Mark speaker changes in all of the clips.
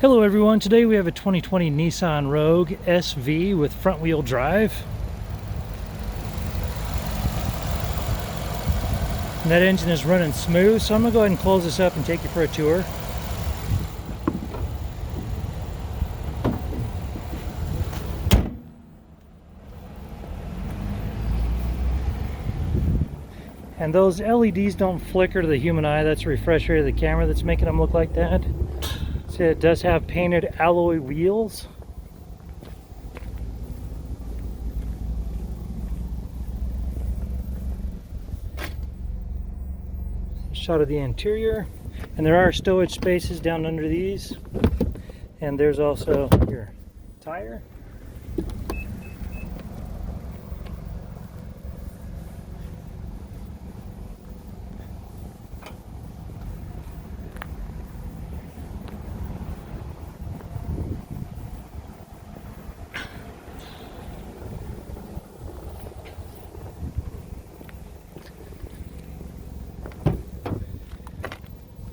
Speaker 1: Hello everyone, today we have a 2020 Nissan Rogue SV with front wheel drive. And that engine is running smooth, so I'm going to go ahead and close this up and take you for a tour. And those LEDs don't flicker to the human eye. That's a refresh rate of the camera that's making them look like that. See, it does have painted alloy wheels. Shot of the interior. And there are stowage spaces down under these. And there's also your tire.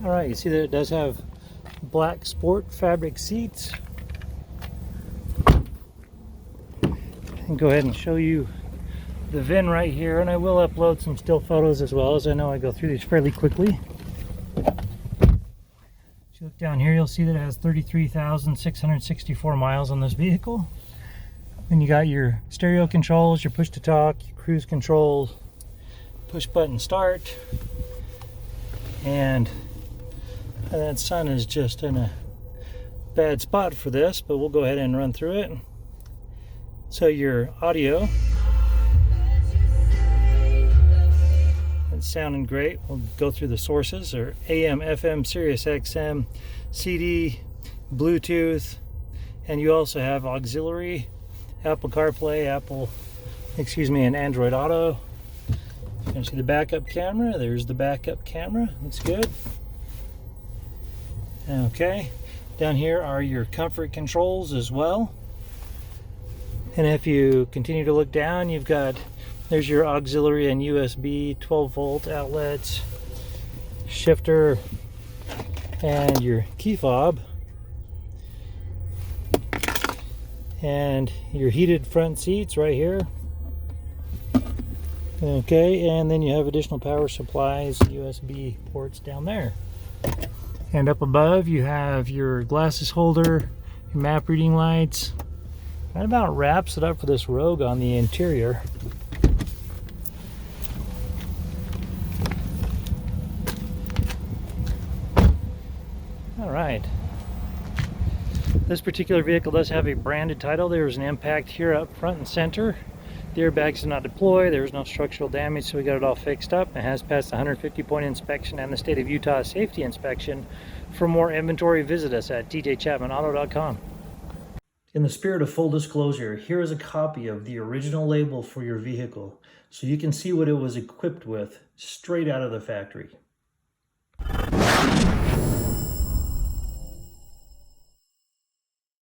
Speaker 1: Alright, you see that it does have black sport fabric seats. And go ahead and show you the VIN right here, and I will upload some still photos as well, as I know I go through these fairly quickly. If you look down here, you'll see that it has 33,664 miles on this vehicle. Then you got your stereo controls, your push to talk, your cruise control, push button start, and that sun is just in a bad spot for this, but we'll go ahead and run through it. So your audio, it's sounding great. We'll go through the sources, or AM, FM, Sirius XM, CD, Bluetooth, and you also have auxiliary, Apple Carplay, and Android Auto. You can see the backup camera. There's the backup camera. Looks good. Okay, down here are your comfort controls as well. And if you continue to look down, there's your auxiliary and USB 12-volt outlets, shifter, and your key fob, and your heated front seats right here. Okay, and then you have additional power supplies, USB ports down there. And up above you have your glasses holder, your map reading lights. That about wraps it up for this Rogue on the interior. Alright. This particular vehicle does have a branded title. There is an impact here up front and center. The airbags did not deploy. There was no structural damage, so we got it all fixed up. It has passed the 150-point inspection and the state of Utah safety inspection. For more inventory, visit us at tjchapmanauto.com. In the spirit of full disclosure, here is a copy of the original label for your vehicle, so you can see what it was equipped with straight out of the factory.